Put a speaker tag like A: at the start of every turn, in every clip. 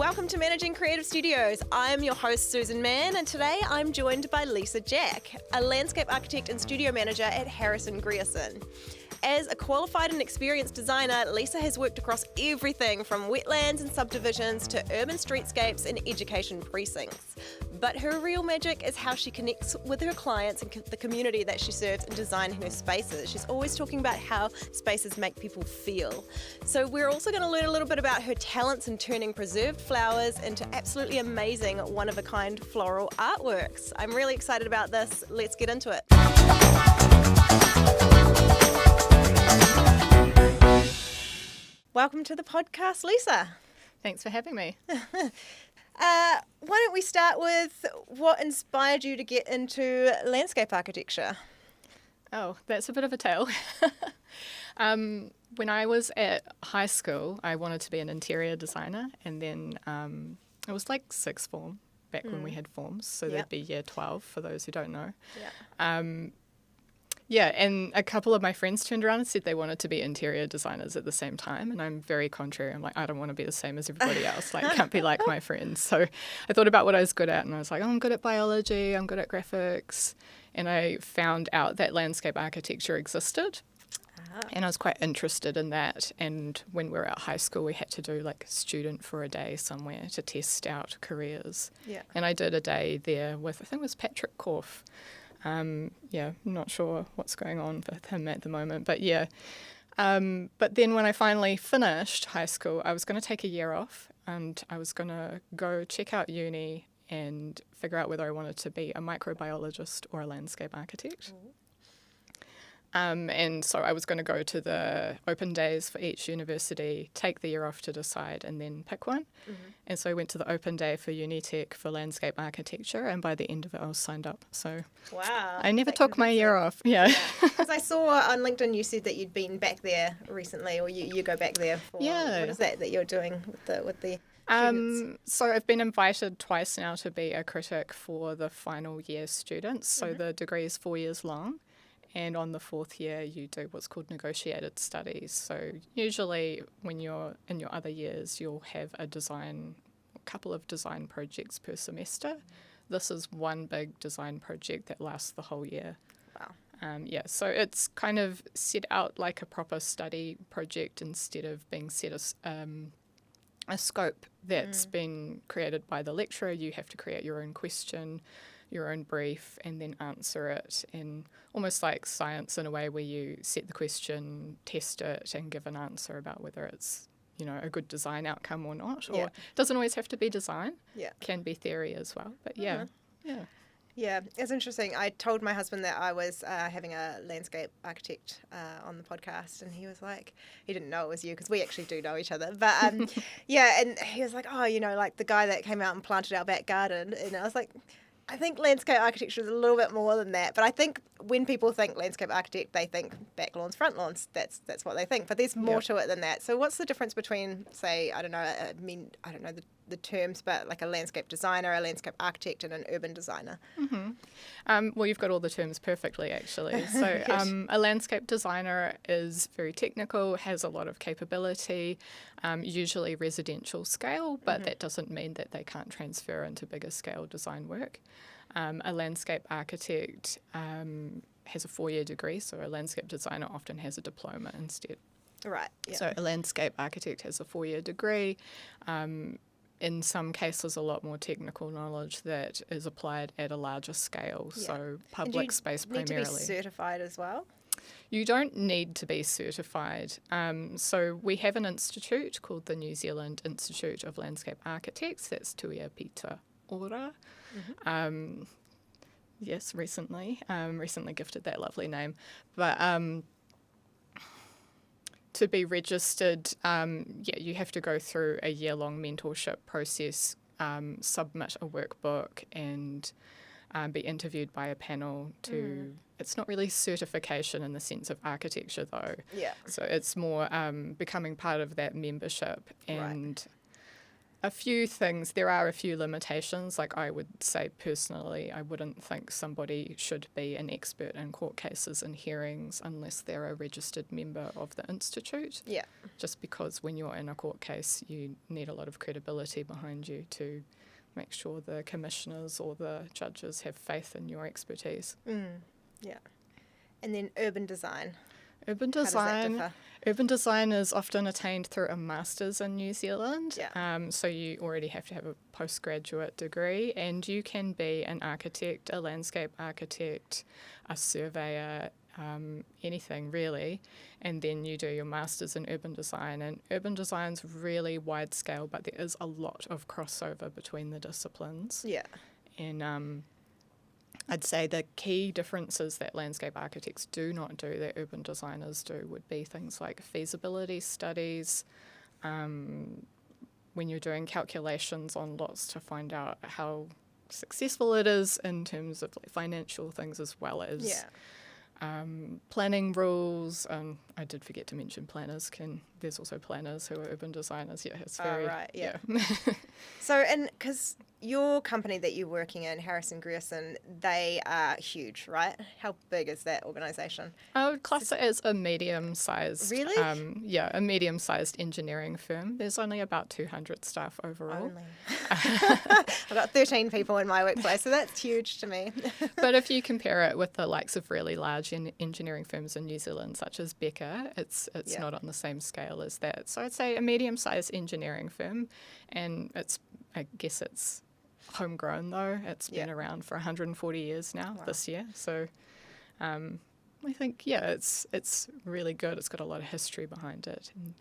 A: Welcome to Managing Creative Studios. I'm your host, Susan Mann, and today I'm joined by Lisa Jack, a landscape architect and studio manager at Harrison Grierson. As a qualified and experienced designer, Lisa has worked across everything from wetlands and subdivisions to urban streetscapes and education precincts. But her real magic is how she connects with her clients and the community that she serves in designing her spaces. She's always talking about how spaces make people feel. So we're also going to learn a little bit about her talents in turning preserved flowers into absolutely amazing one-of-a-kind floral artworks. I'm really excited about this. Let's get into it. Welcome to the podcast, Lisa.
B: Thanks for having me.
A: Why don't we start with what inspired you to get into landscape architecture?
B: Oh, that's a bit of a tale. When I was at high school, I wanted to be an interior designer, and then it was like sixth form back when we had forms, so that'd be year 12 for those who don't know. And a couple of my friends turned around and said they wanted to be interior designers at the same time, and I'm very contrary. I'm like, I don't want to be the same as everybody else. Like, I can't be like my friends. So I thought about what I was good at, and I was like, oh, I'm good at biology, I'm good at graphics, and I found out that landscape architecture existed. And I was quite interested in that. And when we were at high school, we had to do like a student for a day somewhere to test out careers. And I did a day there with, I think it was Patrick Korf. I'm not sure what's going on with him at the moment, but but then when I finally finished high school, I was going to take a year off, and I was going to go check out uni and figure out whether I wanted to be a microbiologist or a landscape architect. And so I was going to go to the open days for each university, take the year off to decide, and then pick one. And so I went to the open day for Unitec for landscape architecture, and by the end of it, I was signed up. So
A: wow,
B: I never took my year off.
A: Because I saw on LinkedIn you said that you'd been back there recently, or you go back there for what is that you're doing with the students?
B: So I've been invited twice now to be a critic for the final year students. So the degree is 4 years long. And on the fourth year, you do what's called negotiated studies. So usually when you're in your other years, you'll have a couple of design projects per semester. This is one big design project that lasts the whole year.
A: Wow.
B: So it's kind of set out like a proper study project instead of being set as a scope that's been created by the lecturer. You have to create your own question, your own brief, and then answer it in almost like science in a way where you set the question, test it, and give an answer about whether it's, a good design outcome or not. Or it doesn't always have to be design. Can be theory as well. But Yeah,
A: it's interesting. I told my husband that I was having a landscape architect on the podcast, and he was like, he didn't know it was you because we actually do know each other. But and he was like, oh, like the guy that came out and planted our back garden. And I was like, I think landscape architecture is a little bit more than that. But I think when people think landscape architect, they think back lawns, front lawns. That's what they think. But there's more to it than that. So what's the difference between, say, I don't know the terms, but like a landscape designer, a landscape architect, and an urban designer?
B: Well, you've got all the terms perfectly, actually. So a landscape designer is very technical, has a lot of capability, usually residential scale, but that doesn't mean that they can't transfer into bigger scale design work. A landscape architect has a 4-year degree, so a landscape designer often has a diploma instead.
A: Right. Yeah.
B: So a landscape architect has a 4-year degree. In some cases, a lot more technical knowledge that is applied at a larger scale, so public space primarily.
A: Need to be certified as well?
B: You don't need to be certified. So we have an institute called the New Zealand Institute of Landscape Architects. That's Tuia Pita Ora. Yes, recently gifted that lovely name. But to be registered, you have to go through a year-long mentorship process, submit a workbook, and be interviewed by a panel to... It's not really certification in the sense of architecture, though.
A: Yeah.
B: So it's more becoming part of that membership and a few things. There are a few limitations. Like I would say personally, I wouldn't think somebody should be an expert in court cases and hearings unless they're a registered member of the institute.
A: Yeah.
B: Just because when you're in a court case, you need a lot of credibility behind you to make sure the commissioners or the judges have faith in your expertise.
A: Yeah. And then urban design.
B: Urban
A: How does that differ?
B: Urban design is often attained through a master's in New Zealand.
A: Yeah.
B: So you already have to have a postgraduate degree, and you can be an architect, a landscape architect, a surveyor, anything really. And then you do your master's in urban design. And urban design's really wide scale, but there is a lot of crossover between the disciplines.
A: Yeah.
B: And I'd say the key differences that landscape architects do not do that urban designers do would be things like feasibility studies, when you're doing calculations on lots to find out how successful it is in terms of like financial things as well as planning rules. I did forget to mention planners. There's also planners who are urban designers. Yeah, it's very...
A: Oh, right, yeah. So, and because your company that you're working in, Harrison Grierson, they are huge, right? How big is that organisation?
B: I would class it as a medium-sized...
A: Really?
B: A medium-sized engineering firm. There's only about 200 staff overall.
A: Only. I've got 13 people in my workplace, so that's huge to me.
B: But if you compare it with the likes of really large engineering firms in New Zealand, such as Becker, it's not on the same scale as that. So I'd say a medium-sized engineering firm, and I guess it's homegrown though. It's been around for 140 years now this year. So I think, it's really good. It's got a lot of history behind it. And,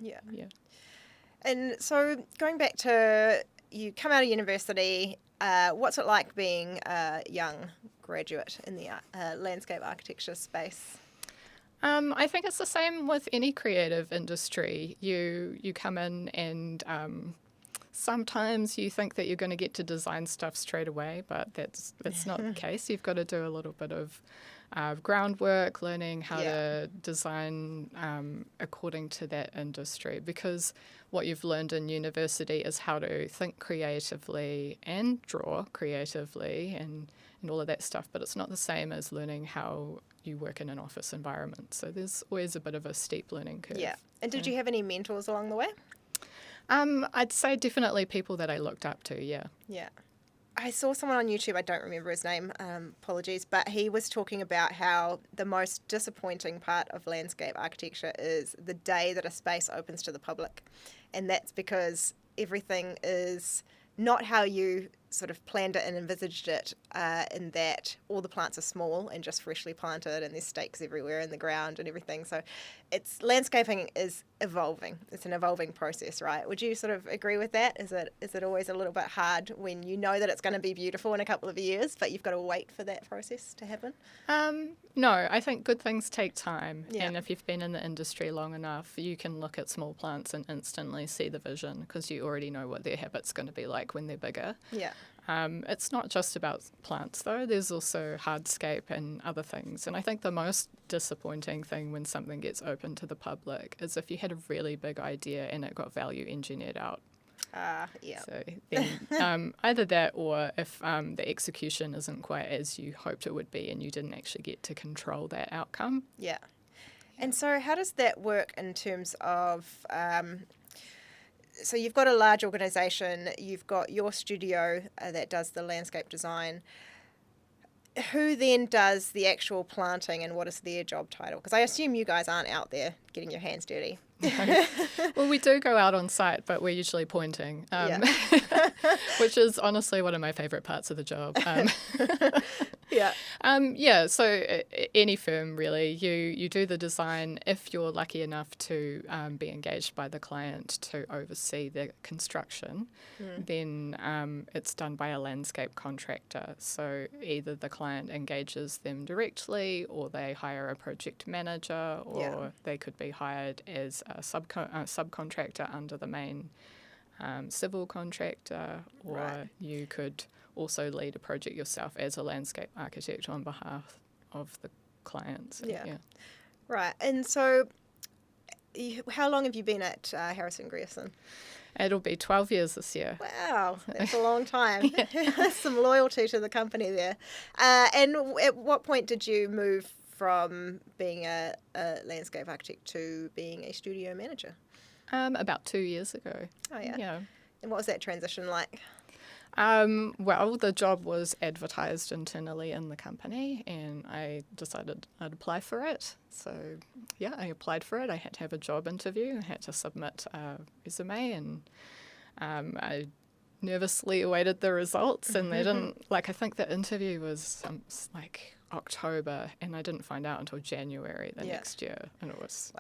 A: And so going back to, you come out of university, what's it like being a young graduate in the landscape architecture space?
B: I think it's the same with any creative industry. You come in and sometimes you think that you're going to get to design stuff straight away, but that's not the case. You've got to do a little bit of groundwork, learning how to design according to that industry, because what you've learned in university is how to think creatively and draw creatively and all of that stuff, but it's not the same as learning how you work in an office environment. So there's always a bit of a steep learning curve.
A: Yeah. And did you have any mentors along the way?
B: I'd say definitely people that I looked up to, yeah.
A: Yeah. I saw someone on YouTube, I don't remember his name, apologies, but he was talking about how the most disappointing part of landscape architecture is the day that a space opens to the public. And that's because everything is not how you sort of planned it and envisaged it, in that all the plants are small and just freshly planted and there's stakes everywhere in the ground and everything. So landscaping is evolving. It's an evolving process, right? Would you sort of agree with that? Is it always a little bit hard when you know that it's going to be beautiful in a couple of years, but you've got to wait for that process to happen?
B: No, I think good things take time. Yeah. And if you've been in the industry long enough, you can look at small plants and instantly see the vision because you already know what their habit's going to be like when they're bigger.
A: Yeah.
B: It's not just about plants, though. There's also hardscape and other things. And I think the most disappointing thing when something gets open to the public is if you had a really big idea and it got value engineered out.
A: Yeah.
B: So then either that or if the execution isn't quite as you hoped it would be and you didn't actually get to control that outcome.
A: Yeah. And so how does that work in terms of... So you've got a large organisation, you've got your studio that does the landscape design. Who then does the actual planting and what is their job title? Because I assume you guys aren't out there getting your hands dirty.
B: Well, we do go out on site, but we're usually pointing, which is honestly one of my favourite parts of the job. So any firm really, you do the design. If you're lucky enough to be engaged by the client to oversee the construction, then it's done by a landscape contractor. So either the client engages them directly or they hire a project manager or they could be hired as a subcontractor under the main civil contractor, or you could also lead a project yourself as a landscape architect on behalf of the clients.
A: Right. And so how long have you been at Harrison Grierson?
B: It'll be 12 years this year.
A: Wow, that's a long time. Some loyalty to the company there. And at what point did you move from being a landscape architect to being a studio manager?
B: About 2 years ago.
A: Oh, yeah.
B: Yeah.
A: And what was that transition like?
B: Well, the job was advertised internally in the company, and I decided I'd apply for it. So, yeah, I applied for it. I had to have a job interview. I had to submit a resume, and I nervously awaited the results. And they didn't, I think the interview was October, and I didn't find out until January the next year. And it was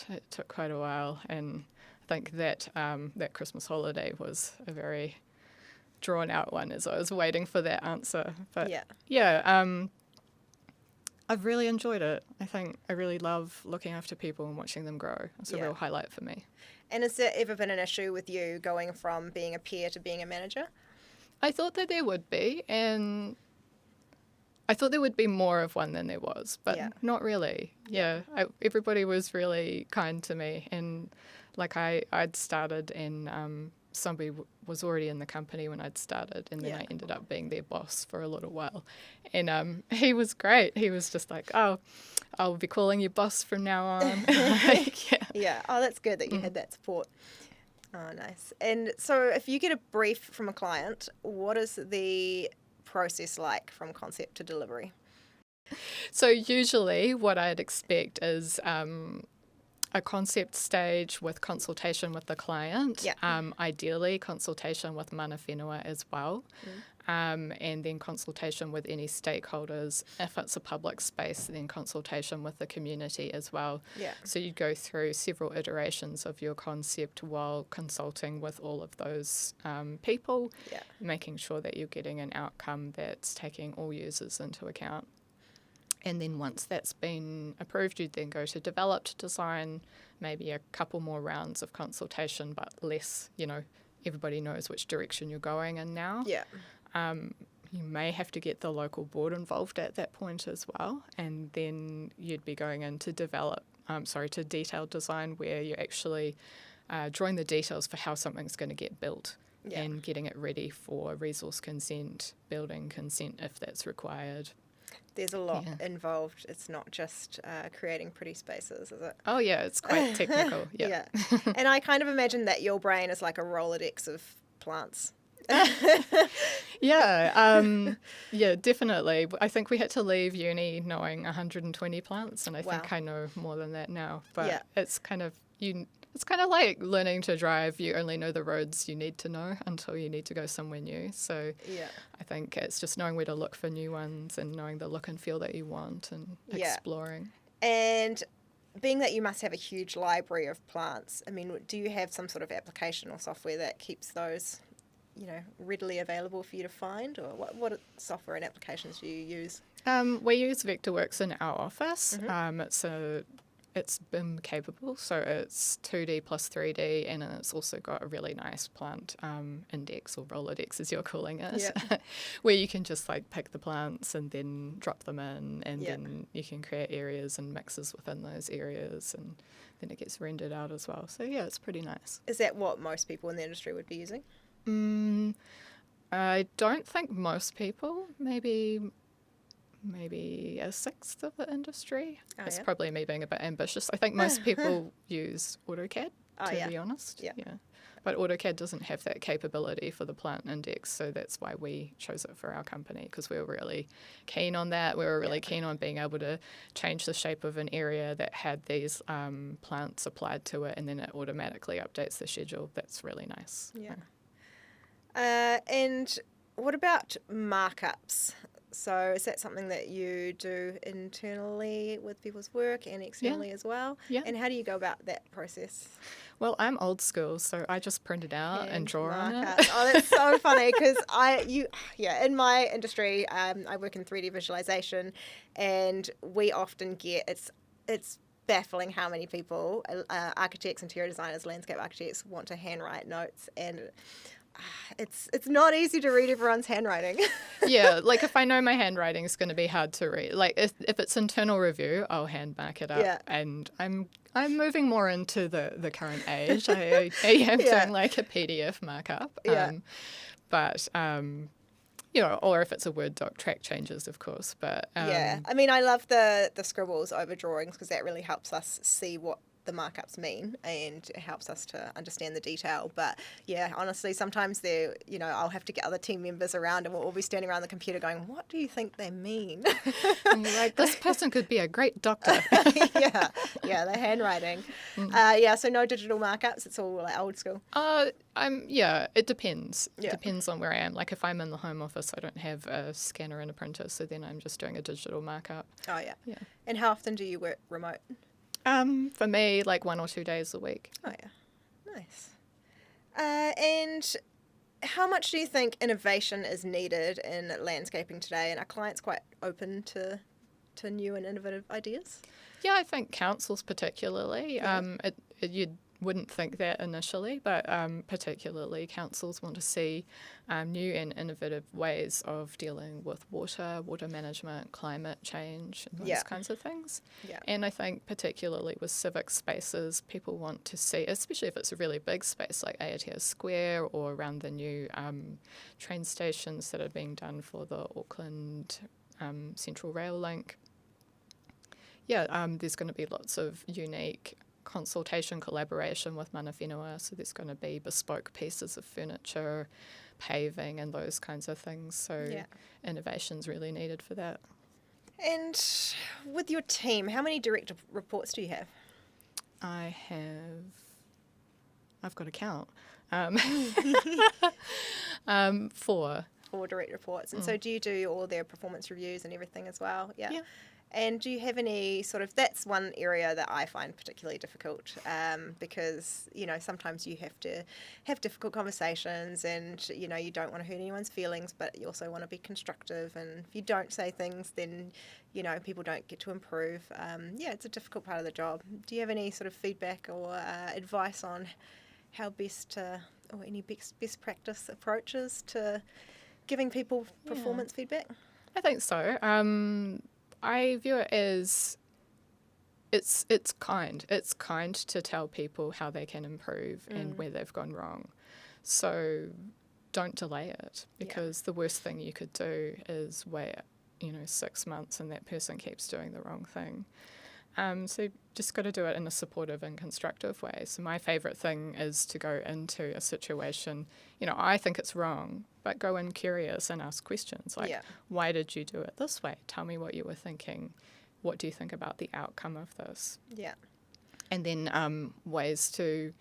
B: it took quite a while. And I think that that Christmas holiday was a very drawn out one as I was waiting for that answer. But I've really enjoyed it. I think I really love looking after people and watching them grow. It's a real highlight for me.
A: And has there ever been an issue with you going from being a peer to being a manager?
B: I thought that there would be, and I thought there would be more of one than there was, but not really. Everybody was really kind to me, and I'd started, and somebody was already in the company when I'd started, and then I ended up being their boss for a little while. And he was great. He was just like, oh, I'll be calling you boss from now on.
A: Oh, that's good that you had that support. Oh, nice. And so if you get a brief from a client, what is the process like from concept to delivery?
B: So usually what I'd expect is a concept stage with consultation with the client, ideally consultation with mana whenua as well, and then consultation with any stakeholders. If it's a public space, then consultation with the community as well. So you go through several iterations of your concept while consulting with all of those people, making sure that you're getting an outcome that's taking all users into account. And then once that's been approved, you'd then go to developed design, maybe a couple more rounds of consultation, but less, everybody knows which direction you're going in now. You may have to get the local board involved at that point as well. And then you'd be going into to detailed design, where you're actually drawing the details for how something's going to get built and getting it ready for resource consent, building consent if that's required.
A: There's a lot involved. It's not just creating pretty spaces, is it?
B: Oh, yeah, it's quite technical.
A: And I kind of imagine that your brain is like a Rolodex of plants.
B: Definitely. I think we had to leave uni knowing 120 plants, and I think I know more than that now. But it's kind of it's kind of like learning to drive. You only know the roads you need to know until you need to go somewhere new. So I think it's just knowing where to look for new ones and knowing the look and feel that you want and exploring.
A: And being that you must have a huge library of plants, I mean, do you have some sort of application or software that keeps those, readily available for you to find? Or what software and applications do you use?
B: We use Vectorworks in our office. It's BIM capable, so it's 2D plus 3D, and it's also got a really nice plant index, or Rolodex as you're calling it, where you can just pick the plants and then drop them in, and then you can create areas and mixes within those areas, and then it gets rendered out as well. So it's pretty nice.
A: Is that what most people in the industry would be using?
B: I don't think most people, maybe a sixth of the industry. It's probably me being a bit ambitious. I think most people use AutoCAD, to be honest. But AutoCAD doesn't have that capability for the plant index, so that's why we chose it for our company, because we were really keen on that. We were really keen on being able to change the shape of an area that had these plants applied to it, and then it automatically updates the schedule. That's really nice.
A: And what about markups? So is that something that you do internally with people's work and externally as well? And how do you go about that process?
B: Well, I'm old school, so I just print it out and draw on it.
A: Oh, that's so funny, because in my industry, I work in 3D visualization, and we often get, it's baffling how many people, architects, interior designers, landscape architects, want to handwrite notes, and it's not easy to read everyone's handwriting.
B: Yeah, like if I know my handwriting is going to be hard to read, like if it's internal review, I'll hand mark it up.
A: Yeah.
B: And I'm moving more into the current age. I am
A: Yeah.
B: doing like a PDF markup.
A: Yeah.
B: You know, or if it's a Word doc, track changes, of course. But
A: Yeah, I mean, I love the scribbles over drawings because that really helps us see what the markups mean and it helps us to understand the detail. But yeah, honestly, sometimes I'll have to get other team members around and we'll all be standing around the computer going, what do you think they mean?
B: And you're like, this person could be a great doctor.
A: yeah, the handwriting. So no digital markups, it's all like old school.
B: It depends. It
A: Yeah.
B: depends on where I am. Like if I'm in the home office, I don't have a scanner and a printer, so then I'm just doing a digital markup.
A: Oh yeah.
B: Yeah.
A: And how often do you work remote?
B: For me, like 1 or 2 days a week.
A: Oh yeah, nice. And how much do you think innovation is needed in landscaping today? And are clients quite open to new and innovative ideas?
B: Yeah, I think councils particularly.
A: Yeah.
B: You wouldn't think that initially, but particularly councils want to see new and innovative ways of dealing with water management, climate change, and those kinds of things.
A: Yeah.
B: And I think particularly with civic spaces, people want to see, especially if it's a really big space like Aotea Square or around the new train stations that are being done for the Auckland Central Rail Link. Yeah, there's going to be lots of unique consultation, collaboration with mana whenua, so there's going to be bespoke pieces of furniture, paving and those kinds of things, so innovation's really needed for that.
A: And with your team, how many direct reports do you have?
B: I've got to count. 4.
A: 4 direct reports. And so do you do all their performance reviews and everything as well? Yeah. And do you have any that's one area that I find particularly difficult because, sometimes you have to have difficult conversations and, you don't want to hurt anyone's feelings, but you also want to be constructive. And if you don't say things, then, people don't get to improve. It's a difficult part of the job. Do you have any sort of feedback or advice on how or any best practice approaches to giving people performance feedback?
B: I think so. I view it as it's kind. It's kind to tell people how they can improve and where they've gone wrong. So don't delay it because the worst thing you could do is wait, 6 months and that person keeps doing the wrong thing. So you just got to do it in a supportive and constructive way. So my favourite thing is to go into a situation, I think it's wrong, but go in curious and ask questions like, why did you do it this way? Tell me what you were thinking. What do you think about the outcome of this? Yeah. And then ways to,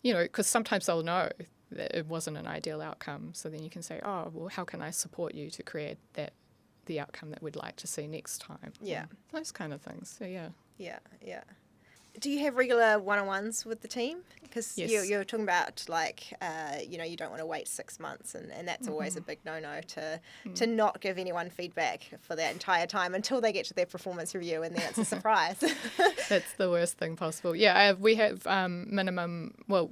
B: because sometimes they'll know that it wasn't an ideal outcome. So then you can say, oh, well, how can I support you to create the outcome that we'd like to see next time? Yeah. Those kind of things. So, yeah.
A: Yeah. Do you have regular one-on-ones with the team? Because you're talking about you don't want to wait 6 months and that's always a big no-no to not give anyone feedback for that entire time until they get to their performance review and then it's a surprise.
B: That's the worst thing possible. Yeah, we have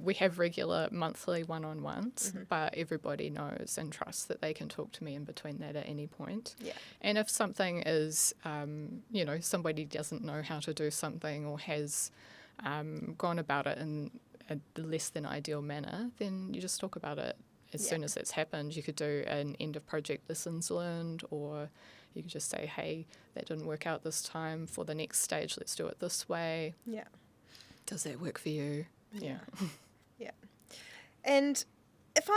B: we have regular monthly one-on-ones, but everybody knows and trusts that they can talk to me in between that at any point. Yeah. And if something is, somebody doesn't know how to do something or has gone about it in a less than ideal manner, then you just talk about it as soon as it's happened. You could do an end of project lessons learned, or you could just say, hey, that didn't work out this time. For the next stage, let's do it this way. Yeah. Does that work for you? Yeah.
A: Yeah. And if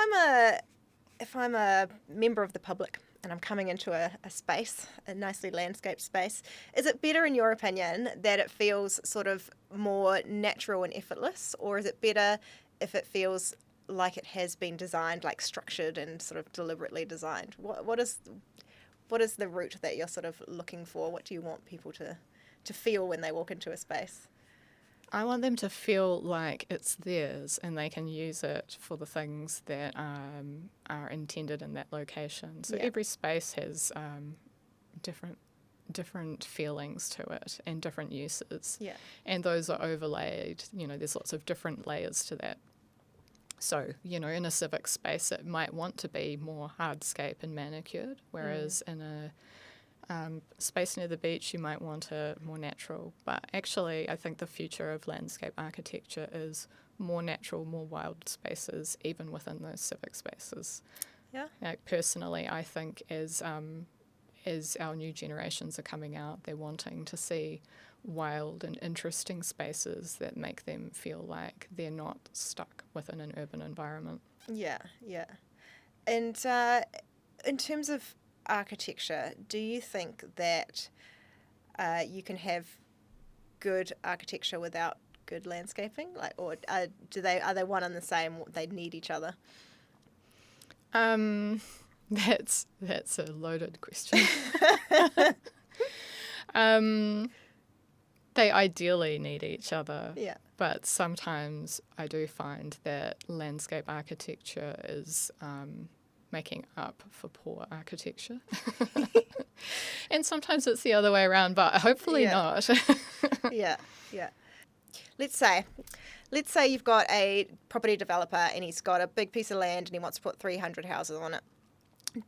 A: I'm a member of the public and I'm coming into a space, a nicely landscaped space, is it better, in your opinion, that it feels sort of more natural and effortless, or is it better if it feels like it has been designed, like structured and sort of deliberately designed? What is the route that you're sort of looking for? What do you want people to feel when they walk into a space?
B: I want them to feel like it's theirs and they can use it for the things that are intended in that location. So every space has different feelings to it and different uses. Yeah. And those are overlaid. There's lots of different layers to that. So, in a civic space, it might want to be more hardscape and manicured, whereas in a space near the beach, you might want it more natural. But actually, I think the future of landscape architecture is more natural, more wild spaces, even within those civic spaces.
A: Yeah.
B: Like, personally, I think as our new generations are coming out, they're wanting to see wild and interesting spaces that make them feel like they're not stuck within an urban environment.
A: Yeah, yeah. And in terms of architecture, do you think that you can have good architecture without good landscaping? Like, or are they one and the same? They need each other.
B: That's a loaded question. They ideally need each other.
A: Yeah.
B: But sometimes I do find that landscape architecture is making up for poor architecture. And sometimes it's the other way around, but hopefully not.
A: Yeah. Let's say you've got a property developer and he's got a big piece of land and he wants to put 300 houses on it.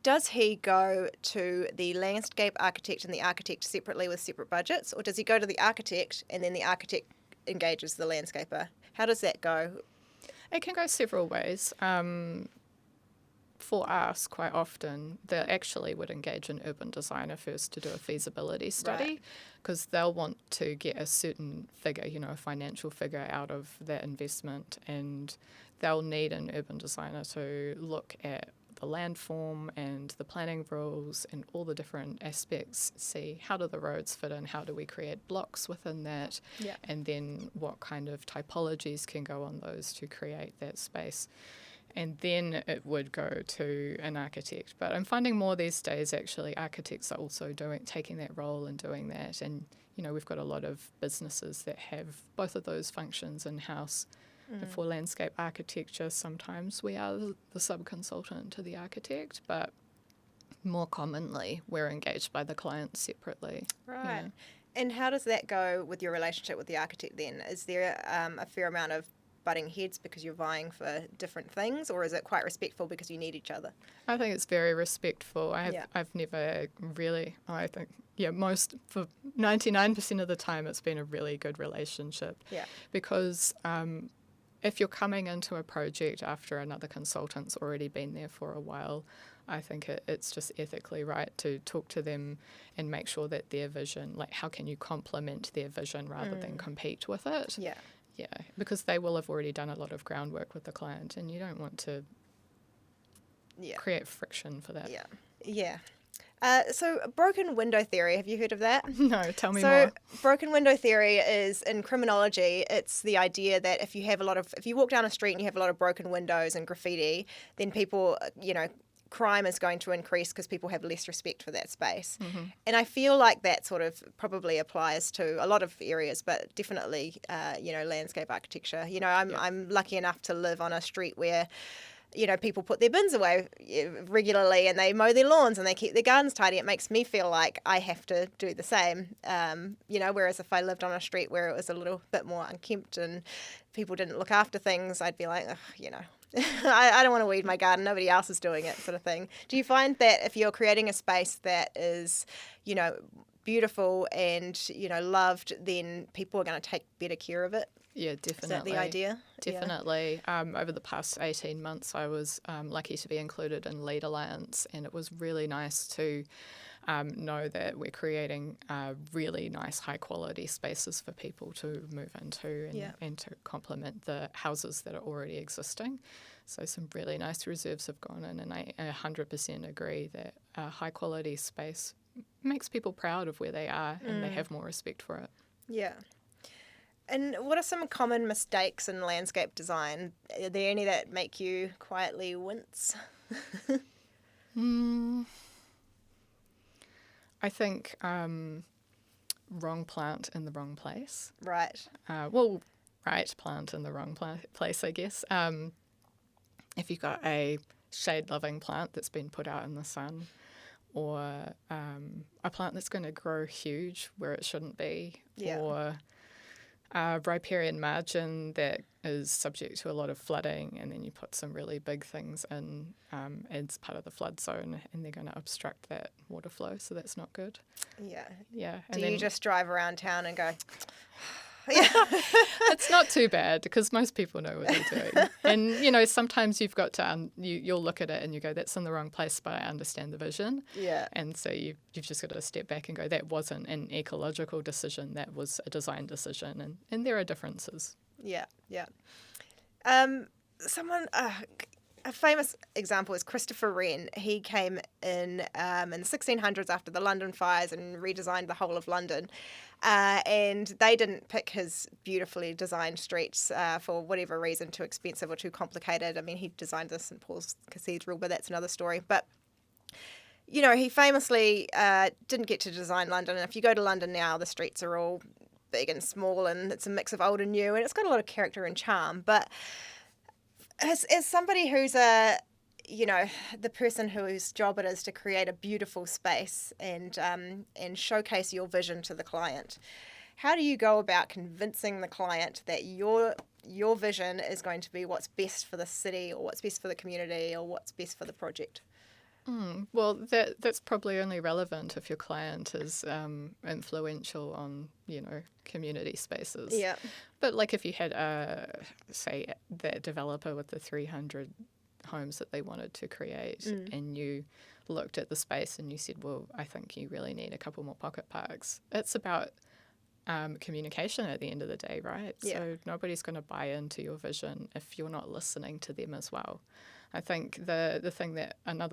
A: Does he go to the landscape architect and the architect separately with separate budgets, or does he go to the architect and then the architect engages the landscaper? How does that go?
B: It can go several ways. For us, quite often, they actually would engage an urban designer first to do a feasibility study, because they'll want to get a certain figure, a financial figure out of that investment, and they'll need an urban designer to look at the landform and the planning rules and all the different aspects, see how do the roads fit in, how do we create blocks within that, and then what kind of typologies can go on those to create that space. And then it would go to an architect. But I'm finding more these days, actually, architects are also taking that role and doing that. And, we've got a lot of businesses that have both of those functions in-house. For landscape architecture, sometimes we are the sub-consultant to the architect, but more commonly we're engaged by the client separately.
A: Right. And how does that go with your relationship with the architect then? Is there a fair amount of butting heads because you're vying for different things, or is it quite respectful because you need each other?
B: I think it's very respectful. I've never really, for 99% of the time it's been a really good relationship. Yeah. Because if you're coming into a project after another consultant's already been there for a while, I think it's just ethically right to talk to them and make sure that their vision, like how can you complement their vision rather than compete with it? Yeah. Yeah, because they will have already done a lot of groundwork with the client, and you don't want to create friction for that.
A: Yeah. So broken window theory, have you heard of that?
B: No, tell me more.
A: So broken window theory is, in criminology, it's the idea that if you walk down a street and you have a lot of broken windows and graffiti, then people, crime is going to increase because people have less respect for that space. And I feel like that sort of probably applies to a lot of areas, but definitely, landscape architecture. I'm lucky enough to live on a street where people put their bins away regularly and they mow their lawns and they keep their gardens tidy. It makes me feel like I have to do the same, whereas if I lived on a street where it was a little bit more unkempt and people didn't look after things, I'd be like, I don't want to weed my garden, nobody else is doing it, sort of thing. Do you find that if you're creating a space that is, beautiful and, loved, then people are going to take better care of it?
B: Yeah, definitely.
A: Is that the idea?
B: Definitely. Over the past 18 months, I was lucky to be included in Lead Alliance, and it was really nice to know that we're creating really nice, high-quality spaces for people to move into and to complement the houses that are already existing. So some really nice reserves have gone in, and I 100% agree that a high-quality space makes people proud of where they are and they have more respect for it. Yeah.
A: And what are some common mistakes in landscape design? Are there any that make you quietly wince?
B: I think wrong plant in the wrong place.
A: Right.
B: Right plant in the wrong place, I guess. If you've got a shade-loving plant that's been put out in the sun, or a plant that's going to grow huge where it shouldn't be, or riparian margin that is subject to a lot of flooding, and then you put some really big things in as part of the flood zone, and they're going to obstruct that water flow, so that's not good.
A: Yeah.
B: Yeah.
A: Do you just drive around town and go...
B: It's not too bad because most people know what they're doing. And, sometimes you've got to, you'll look at it and you go, that's in the wrong place, but I understand the vision.
A: Yeah.
B: And so you've just got to step back and go, that wasn't an ecological decision, that was a design decision. And there are differences.
A: Yeah, yeah. A famous example is Christopher Wren. He came in the 1600s after the London fires and redesigned the whole of London. And they didn't pick his beautifully designed streets for whatever reason, too expensive or too complicated. I mean, he designed the St. Paul's Cathedral, but that's another story. But, he famously didn't get to design London. And if you go to London now, the streets are all big and small, and it's a mix of old and new, and it's got a lot of character and charm. But as somebody who's the person whose job it is to create a beautiful space and showcase your vision to the client, how do you go about convincing the client that your vision is going to be what's best for the city or what's best for the community or what's best for the project?
B: Well, that's probably only relevant if your client is influential on, community spaces.
A: Yeah.
B: But like if you had, say, that developer with the 300 homes that they wanted to create and you looked at the space and you said, well, I think you really need a couple more pocket parks. It's about communication at the end of the day, right?
A: Yeah.
B: So nobody's going to buy into your vision if you're not listening to them as well. I think another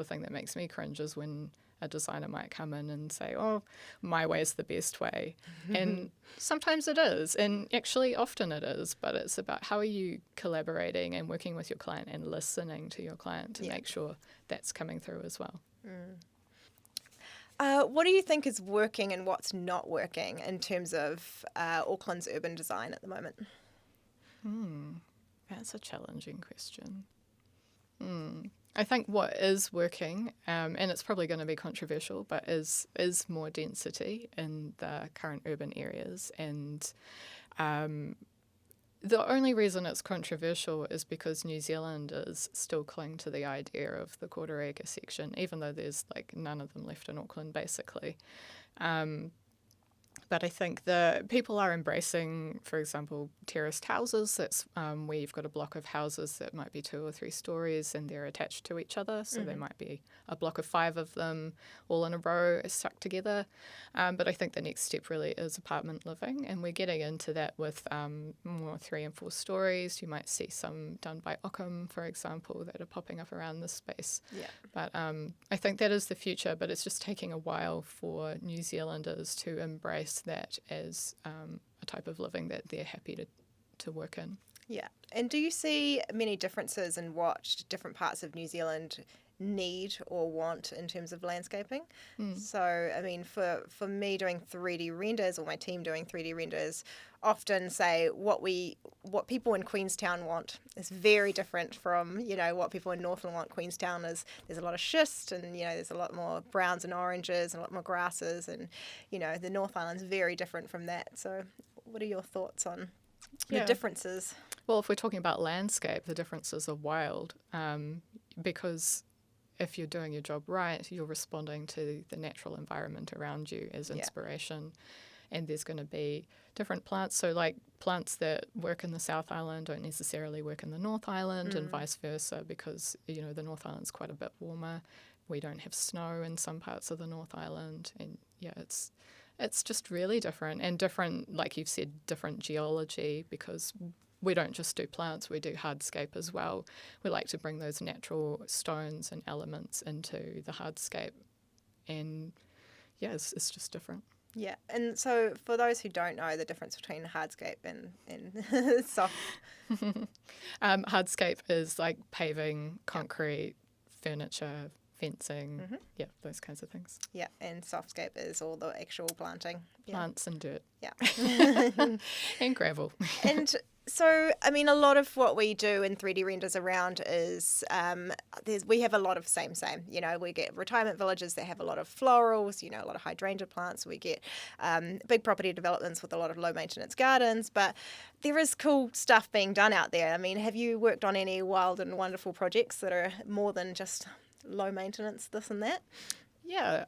B: thing that makes me cringe is when a designer might come in and say, oh, my way is the best way. And sometimes it is, and actually often it is, but it's about how are you collaborating and working with your client and listening to your client to make sure that's coming through as well.
A: What do you think is working and what's not working in terms of Auckland's urban design at the moment?
B: That's a challenging question. I think what is working, and it's probably going to be controversial, but is more density in the current urban areas. And the only reason it's controversial is because New Zealanders still cling to the idea of the quarter acre section, even though there's none of them left in Auckland, basically. But I think the people are embracing, for example, terraced houses. That's where you've got a block of houses that might be 2 or 3 stories and they're attached to each other. So there might be a block of 5 of them all in a row stuck together. But I think the next step really is apartment living. And we're getting into that with more 3 and 4 stories. You might see some done by Occam, for example, that are popping up around this space. Yeah. But I think that is the future, but it's just taking a while for New Zealanders to embrace that as a type of living that they're happy to work in.
A: Yeah. And do you see many differences in what different parts of New Zealand need or want in terms of landscaping? So, I mean, for me doing 3D renders or my team doing 3D renders, often say what people in Queenstown want is very different from, what people in Northland want. Queenstown there's a lot of schist and, there's a lot more browns and oranges and a lot more grasses and, the North Island's very different from that. So what are your thoughts on the differences?
B: Well, if we're talking about landscape, the differences are wild because if you're doing your job right, you're responding to the natural environment around you as inspiration. And there's going to be different plants. So plants that work in the South Island don't necessarily work in the North Island and vice versa because, the North Island's quite a bit warmer. We don't have snow in some parts of the North Island. And it's just really different. And different, like you've said, different geology because we don't just do plants, we do hardscape as well. We like to bring those natural stones and elements into the hardscape. And it's just different.
A: Yeah, and so for those who don't know the difference between hardscape and soft...
B: hardscape is like paving, concrete, furniture, fencing, those kinds of things.
A: Yeah, and softscape is all the actual planting.
B: Plants and dirt.
A: Yeah.
B: And gravel.
A: And So, I mean, a lot of what we do in 3D renders around is we have a lot of same. You know, we get retirement villages that have a lot of florals, you know, a lot of hydrangea plants. We get big property developments with a lot of low maintenance gardens. But there is cool stuff being done out there. I mean, have you worked on any wild and wonderful projects that are more than just low maintenance, this and that?
B: Yeah,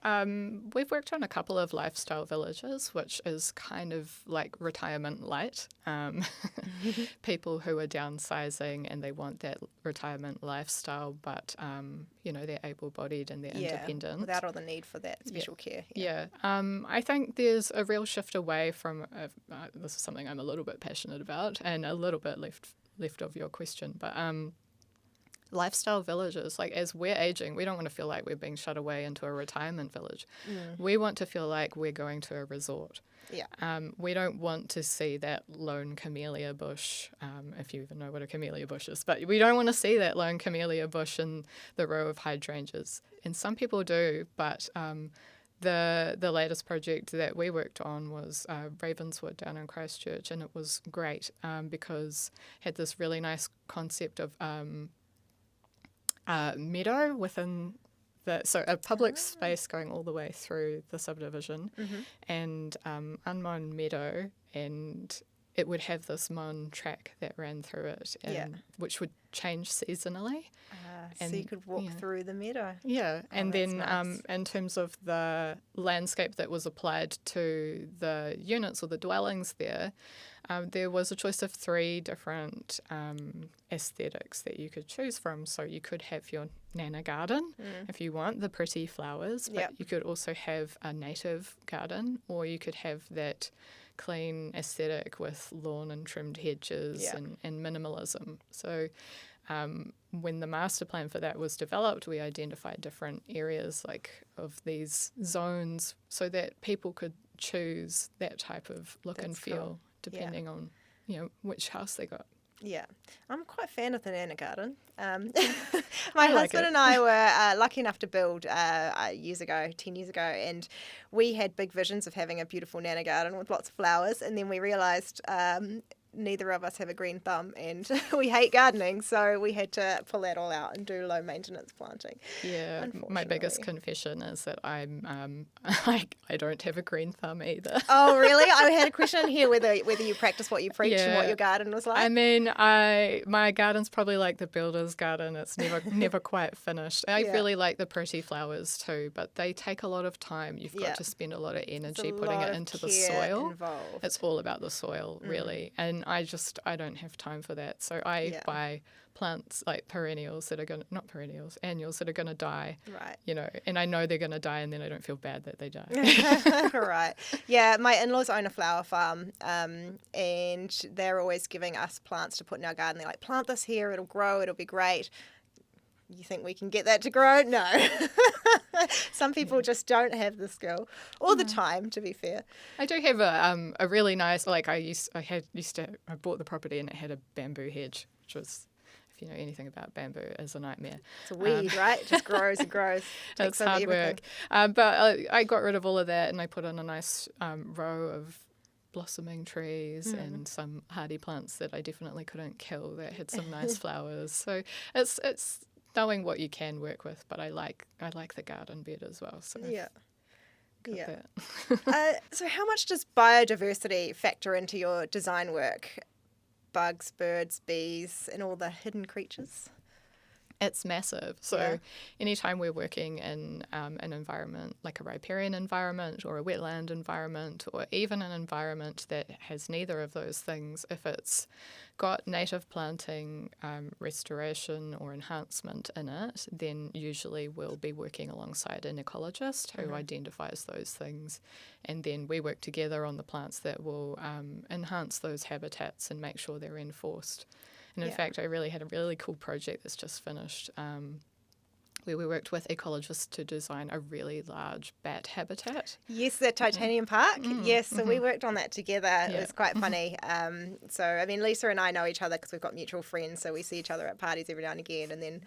B: we've worked on a couple of lifestyle villages, which is kind of like retirement light. People who are downsizing and they want that retirement lifestyle, but, you know, they're able-bodied and they're independent.
A: Without all the need for that special care.
B: Yeah. I think there's a real shift away from, this is something I'm a little bit passionate about and a little bit left of your question, but lifestyle villages, like as we're aging, we don't want to feel like we're being shut away into a retirement village. We want to feel like we're going to a resort. We don't want to see that lone camellia bush, if you even know what a camellia bush is, but we don't want to see that lone camellia bush in the row of hydrangeas. And some people do, but the latest project that we worked on was Ravenswood down in Christchurch, and it was great because it had this really nice concept of meadow within so a public space going all the way through the subdivision and unmown meadow, and it would have this mown track that ran through it, and which would change seasonally.
A: So you could walk through the meadow.
B: Yeah, and then
A: nice.
B: In terms of the landscape that was applied to the units or the dwellings there was a choice of 3 different aesthetics that you could choose from. So you could have your Nana garden if you want, the pretty flowers, but you could also have a native garden, or you could have that clean aesthetic with lawn and trimmed hedges and minimalism. So when the master plan for that was developed, we identified different areas of these zones so that people could choose that type of look and feel. Cool. Depending on, which house they got.
A: Yeah, I'm quite a fan of the Nana garden. My husband and I were lucky enough to build 10 years ago, and we had big visions of having a beautiful Nana garden with lots of flowers, and then we realised neither of us have a green thumb and we hate gardening, so we had to pull that all out and do low maintenance planting.
B: Yeah, my biggest confession is that I'm I don't have a green thumb either.
A: Oh really? I had a question here whether you practice what you preach and what your garden was like.
B: I mean, my garden's probably like the builder's garden. It's never quite finished. I really like the pretty flowers too, but they take a lot of time. You've got to spend a lot of energy putting it into the soil.
A: Involved.
B: It's all about the soil really, and I don't have time for that. So I buy plants like annuals that are going to die.
A: Right.
B: And I know they're going to die, and then I don't feel bad that they die.
A: Right. Yeah, my in-laws own a flower farm, and they're always giving us plants to put in our garden. They're like, plant this here, it'll grow, it'll be great. You think we can get that to grow? No. Some people just don't have the skill or the time, to be fair.
B: I do have a really nice, I bought the property and it had a bamboo hedge, which was, if you know anything about bamboo, is a nightmare.
A: It's a weed, right? It just grows and grows.
B: It's hard work. But I got rid of all of that and I put in a nice row of blossoming trees and some hardy plants that I definitely couldn't kill that had some nice flowers. So it's knowing what you can work with, but I like the garden bed as well. So
A: So how much does biodiversity factor into your design work? Bugs, birds, bees, and all the hidden creatures?
B: It's massive. So anytime we're working in an environment like a riparian environment or a wetland environment, or even an environment that has neither of those things, if it's got native planting, restoration or enhancement in it, then usually we'll be working alongside an ecologist who identifies those things. And then we work together on the plants that will enhance those habitats and make sure they're enforced. And in fact, I really had a really cool project that's just finished where we worked with ecologists to design a really large bat habitat.
A: Yes, the Titanium Park. Yes, so we worked on that together. It was quite funny. So, I mean, Lisa and I know each other because we've got mutual friends, so we see each other at parties every now and again. And then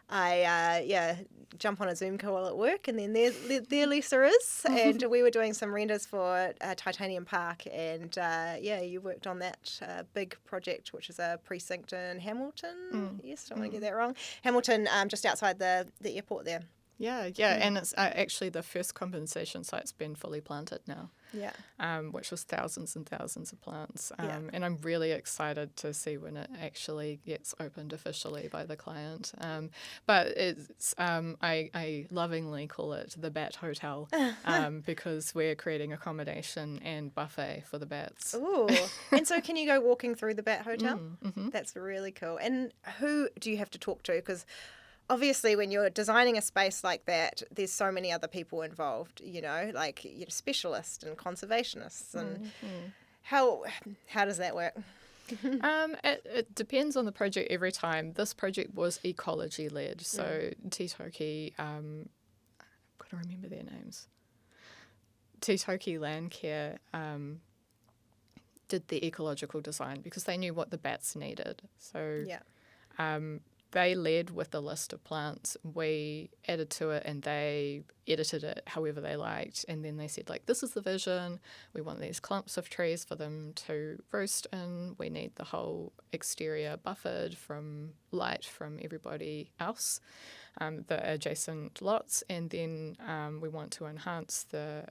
A: I jump on a Zoom call at work, and then there Lisa is, and we were doing some renders for Titanium Park, and you worked on that big project, which is a precinct in Hamilton. Yes, don't want to get that wrong. Hamilton, just outside the airport there.
B: Yeah, and it's actually the first compensation site's been fully planted now.
A: Yeah.
B: Which was thousands and thousands of plants. And I'm really excited to see when it actually gets opened officially by the client. But it's I lovingly call it the Bat Hotel because we're creating accommodation and buffet for the bats.
A: Ooh. And so can you go walking through the Bat Hotel? That's really cool. And who do you have to talk to? Because obviously, when you're designing a space like that, there's so many other people involved, like specialists and conservationists. And how does that work?
B: It depends on the project every time. This project was ecology led, so Titoki, I've got to remember their names. Titoki Landcare did the ecological design because they knew what the bats needed. So they led with a list of plants. We added to it and they edited it however they liked. And then they said, this is the vision. We want these clumps of trees for them to roost in. We need the whole exterior buffered from light from everybody else, the adjacent lots. And then we want to enhance the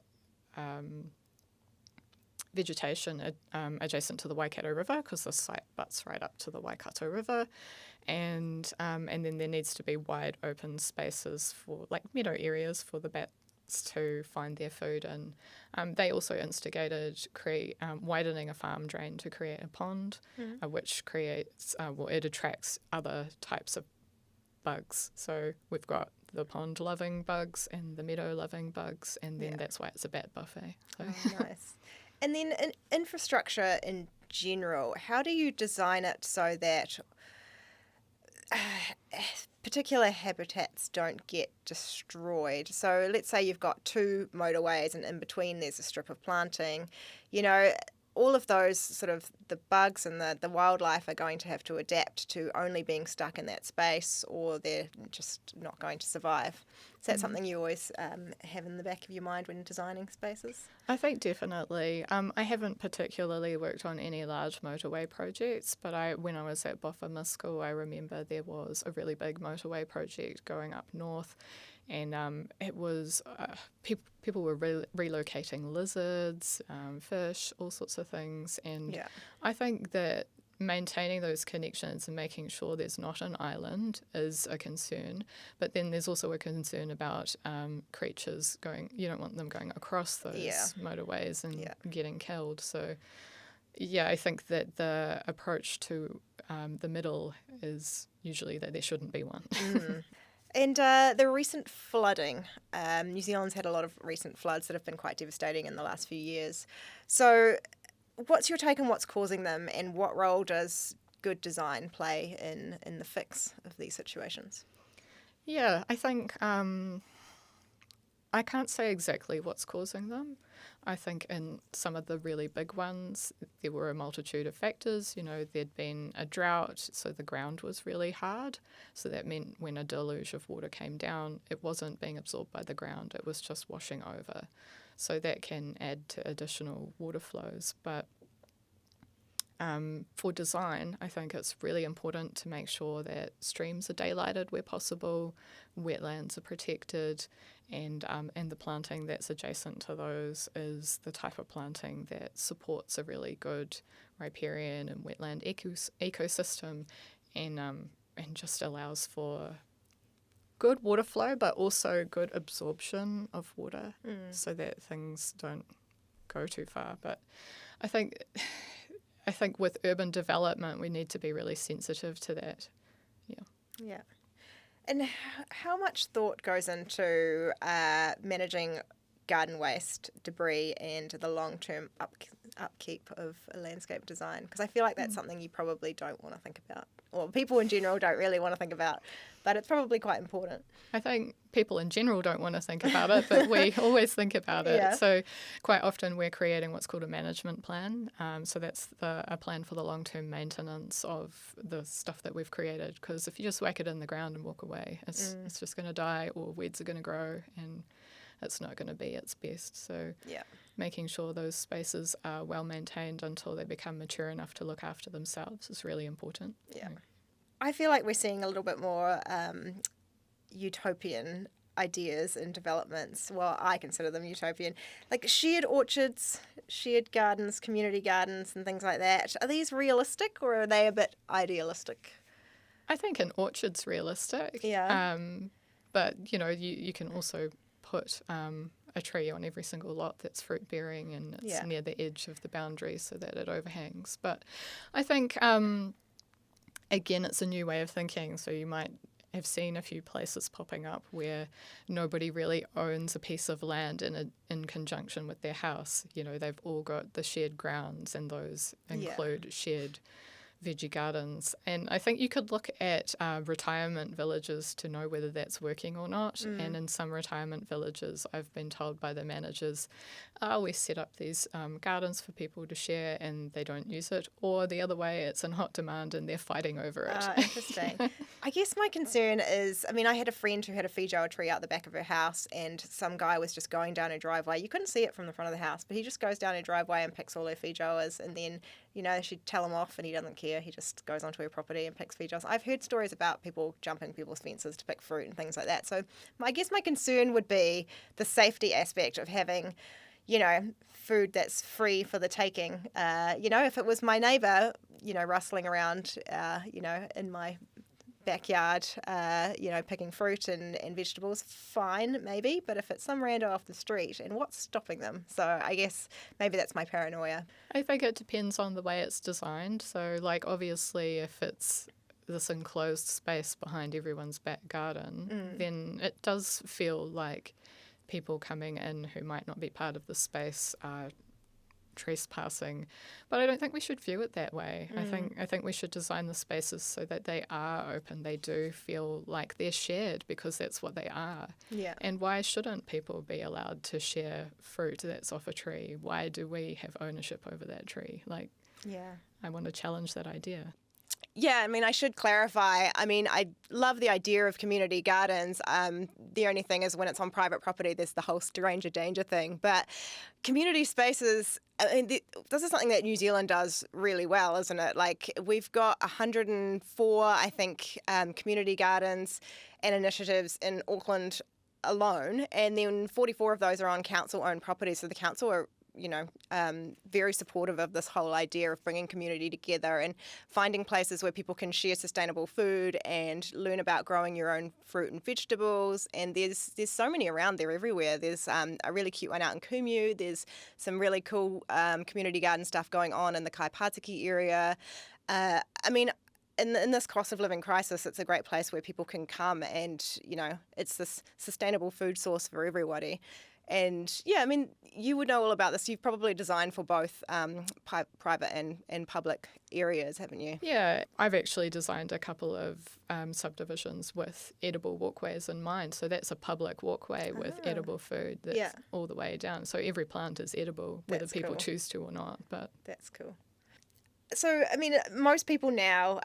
B: vegetation adjacent to the Waikato River because the site butts right up to the Waikato River. And then there needs to be wide open spaces for meadow areas for the bats to find their food in. They also instigated widening a farm drain to create a pond, which creates it attracts other types of bugs. So we've got the pond loving bugs and the meadow loving bugs, and then that's why it's a bat buffet. So.
A: Oh, nice. And then infrastructure in general, how do you design it so that particular habitats don't get destroyed? So let's say you've got two motorways and in between there's a strip of planting. All of those sort of the bugs and the wildlife are going to have to adapt to only being stuck in that space, or they're just not going to survive. Is that something you always have in the back of your mind when designing spaces?
B: I think definitely. I haven't particularly worked on any large motorway projects, but when I was at Boffa School, I remember there was a really big motorway project going up north. And it was people were relocating lizards, fish, all sorts of things. And I think that maintaining those connections and making sure there's not an island is a concern. But then there's also a concern about creatures going. You don't want them going across those motorways and getting killed. So, I think that the approach to the middle is usually that there shouldn't be one.
A: And the recent flooding, New Zealand's had a lot of recent floods that have been quite devastating in the last few years. So what's your take on what's causing them, and what role does good design play in the fix of these situations?
B: Yeah, I think I can't say exactly what's causing them. I think in some of the really big ones, there were a multitude of factors. There'd been a drought, so the ground was really hard. So that meant when a deluge of water came down, it wasn't being absorbed by the ground, it was just washing over. So that can add to additional water flows. But for design, I think it's really important to make sure that streams are daylighted where possible, wetlands are protected, and the planting that's adjacent to those is the type of planting that supports a really good riparian and wetland ecosystem, and just allows for good water flow, but also good absorption of water, so that things don't go too far. But I think with urban development, we need to be really sensitive to that. Yeah.
A: And how much thought goes into managing garden waste, debris, and the long-term upkeep of a landscape design? Because I feel like that's something you probably don't want to think about, or people in general don't really want to think about, but it's probably quite important.
B: I think people in general don't want to think about it, but we always think about it.
A: Yeah.
B: So quite often we're creating what's called a management plan. So that's a plan for the long-term maintenance of the stuff that we've created. Because if you just whack it in the ground and walk away, it's just going to die, or weeds are going to grow, and it's not going to be its best. So making sure those spaces are well maintained until they become mature enough to look after themselves is really important.
A: Yeah. I feel like we're seeing a little bit more utopian ideas and developments. Well, I consider them utopian. Like shared orchards, shared gardens, community gardens and things like that. Are these realistic, or are they a bit idealistic?
B: I think an orchard's realistic.
A: Yeah.
B: But, you can also put a tree on every single lot that's fruit bearing and it's near the edge of the boundary so that it overhangs. But I think, again, it's a new way of thinking. So you might have seen a few places popping up where nobody really owns a piece of land in conjunction with their house. They've all got the shared grounds, and those include shared veggie gardens. And I think you could look at retirement villages to know whether that's working or not. And in some retirement villages, I've been told by the managers, we set up these gardens for people to share and they don't use it. Or the other way, it's in hot demand and they're fighting over it.
A: Interesting. I guess my concern is, I had a friend who had a feijoa tree out the back of her house, and some guy was just going down her driveway. You couldn't see it from the front of the house, but he just goes down her driveway and picks all her feijoas, and then she'd tell him off and he doesn't care. He just goes onto her property and picks feijoas. I've heard stories about people jumping people's fences to pick fruit and things like that. So I guess my concern would be the safety aspect of having, food that's free for the taking. If it was my neighbour, rustling around, in my backyard, picking fruit and vegetables, fine, maybe. But if it's some rando off the street, and what's stopping them? So I guess maybe that's my paranoia.
B: I think it depends on the way it's designed. So, obviously, if it's this enclosed space behind everyone's back garden, then it does feel like people coming in who might not be part of the space are trespassing, but I don't think we should view it that way. I think we should design the spaces so that they are open. They do feel like they're shared because that's what they are.
A: Yeah.
B: And why shouldn't people be allowed to share fruit that's off a tree? Why do we have ownership over that tree? I want to challenge that idea.
A: Yeah, I should clarify. I love the idea of community gardens. The only thing is when it's on private property, there's the whole stranger danger thing. But community spaces, this is something that New Zealand does really well, isn't it? We've got 104, I think, community gardens and initiatives in Auckland alone. And then 44 of those are on council-owned properties. So the council are very supportive of this whole idea of bringing community together and finding places where people can share sustainable food and learn about growing your own fruit and vegetables. And there's so many around there everywhere. There's a really cute one out in Kumu. There's some really cool community garden stuff going on in the Kaipatiki area. In this cost of living crisis, it's a great place where people can come and, it's this sustainable food source for everybody. And you would know all about this. You've probably designed for both private and public areas, haven't you?
B: Yeah, I've actually designed a couple of subdivisions with edible walkways in mind. So that's a public walkway with edible food that's all the way down. So every plant is edible, whether people choose to or not. But
A: that's cool. So, most people now,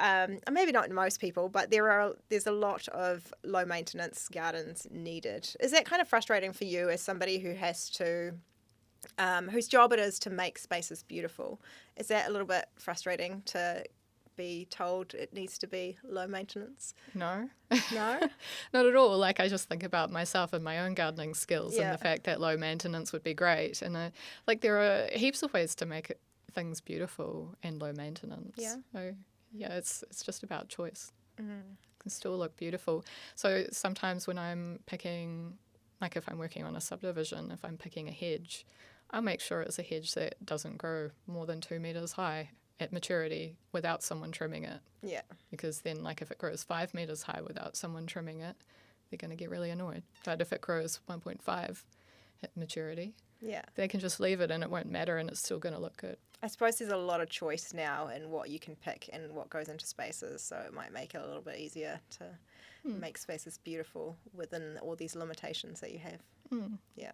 A: maybe not most people, but there's a lot of low maintenance gardens needed. Is that kind of frustrating for you as somebody who has to, whose job it is to make spaces beautiful? Is that a little bit frustrating to be told it needs to be low maintenance?
B: No.
A: No?
B: Not at all. I just think about myself and my own gardening skills and the fact that low maintenance would be great. And there are heaps of ways to make things beautiful and low maintenance.
A: Yeah.
B: So, it's just about choice. It can still look beautiful. So sometimes when I'm picking, if I'm working on a subdivision, if I'm picking a hedge, I'll make sure it's a hedge that doesn't grow more than 2 metres high at maturity without someone trimming it.
A: Yeah.
B: Because then, if it grows 5 metres high without someone trimming it, they're going to get really annoyed. But if it grows 1.5 at maturity,
A: Yeah.
B: They can just leave it and it won't matter and it's still going to look good.
A: I suppose there's a lot of choice now in what you can pick and what goes into spaces, so it might make it a little bit easier to make spaces beautiful within all these limitations that you have. Yeah.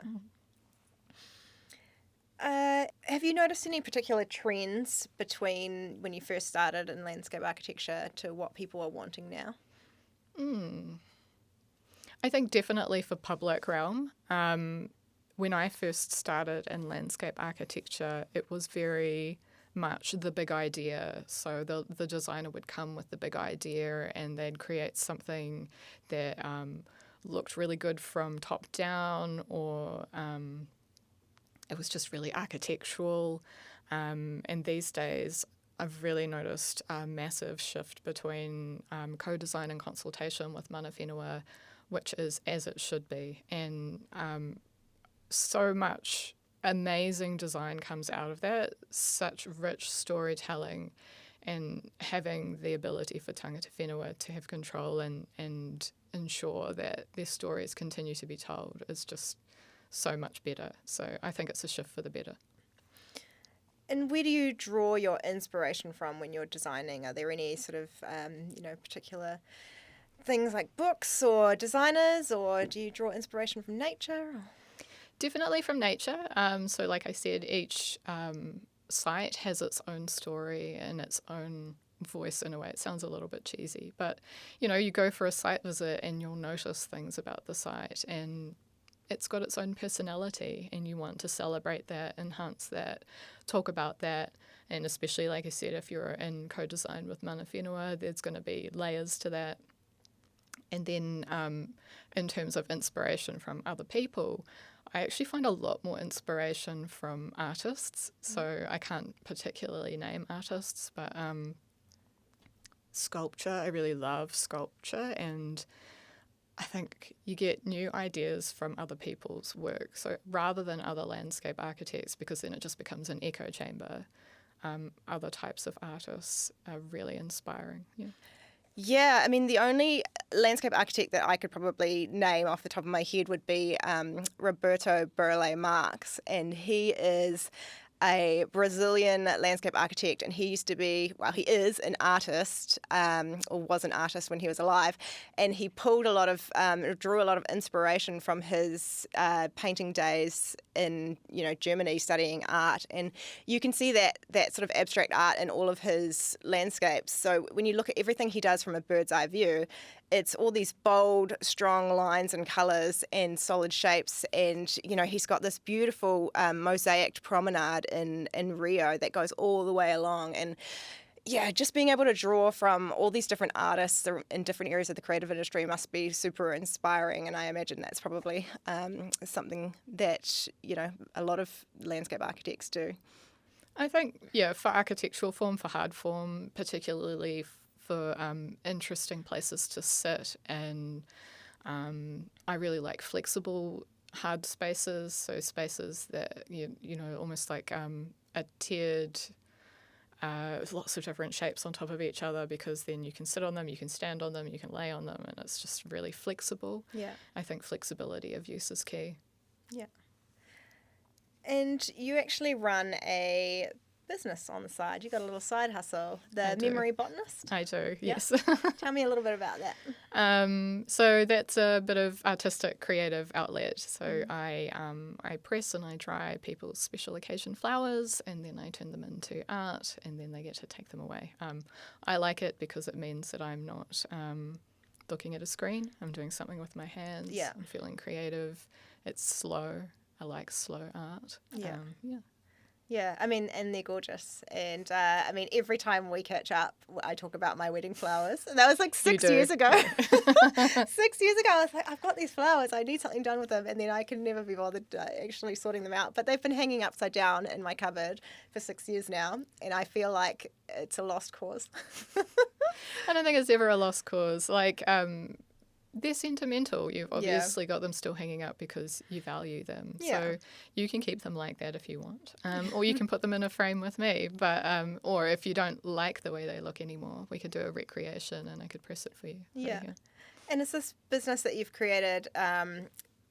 A: Have you noticed any particular trends between when you first started in landscape architecture to what people are wanting now?
B: I think definitely for public realm. When I first started in landscape architecture, it was very much the big idea. So the designer would come with the big idea and they'd create something that looked really good from top down, or it was just really architectural. And these days, I've really noticed a massive shift between co-design and consultation with mana whenua, which is as it should be. And so much amazing design comes out of that, such rich storytelling, and having the ability for tangata whenua to have control and ensure that their stories continue to be told is just so much better. So I think it's a shift for the better.
A: And where do you draw your inspiration from when you're designing? Are there any sort of, particular things like books or designers, or do you draw inspiration from nature?
B: Definitely from nature. So like I said, each site has its own story and its own voice in a way. It sounds a little bit cheesy, but, you go for a site visit and you'll notice things about the site and it's got its own personality and you want to celebrate that, enhance that, talk about that. And especially, like I said, if you're in co-design with mana whenua, there's going to be layers to that. And then in terms of inspiration from other people, I actually find a lot more inspiration from artists. So I can't particularly name artists, but sculpture, I really love sculpture, and I think you get new ideas from other people's work. So rather than other landscape architects, because then it just becomes an echo chamber, other types of artists are really inspiring. Yeah.
A: Yeah, I mean, the only landscape architect that I could probably name off the top of my head would be Roberto Burle Marx, and he is a Brazilian landscape architect, and he used to be, he is an artist, or was an artist when he was alive, and he pulled drew a lot of inspiration from his painting days in, Germany studying art, and you can see that sort of abstract art in all of his landscapes. So when you look at everything he does from a bird's eye view, it's all these bold, strong lines and colours and solid shapes. And, he's got this beautiful mosaic promenade in Rio that goes all the way along. And, yeah, just being able to draw from all these different artists in different areas of the creative industry must be super inspiring. And I imagine that's probably something that, a lot of landscape architects do.
B: I think, for architectural form, for hard form, particularly for interesting places to sit, and I really like flexible hard spaces, so spaces that almost like a tiered, lots of different shapes on top of each other, because then you can sit on them, you can stand on them, you can lay on them, and it's just really flexible.
A: Yeah,
B: I think flexibility of use is key. Yeah.
A: And you actually run a business on the side. You got a little side hustle, the Memory Botanist.
B: I do, yes.
A: Tell me a little bit about that.
B: So that's a bit of artistic, creative outlet. So I press and I dry people's special occasion flowers, and then I turn them into art, and then they get to take them away. I like it because it means that I'm not looking at a screen. I'm doing something with my hands.
A: Yeah.
B: I'm feeling creative. It's slow. I like slow art.
A: Yeah.
B: Yeah.
A: Yeah, I mean, and they're gorgeous. And every time we catch up, I talk about my wedding flowers. And that was like 6 years ago. 6 years ago, I was like, I've got these flowers. I need something done with them. And then I could never be bothered actually sorting them out. But they've been hanging upside down in my cupboard for 6 years now. And I feel like it's a lost cause.
B: I don't think it's ever a lost cause. Like, they're sentimental. You've obviously got them still hanging up because you value them.
A: Yeah.
B: So you can keep them like that if you want. Or you can put them in a frame with me. But or if you don't like the way they look anymore, we could do a recreation and I could press it for you.
A: Yeah. And is this business that you've created,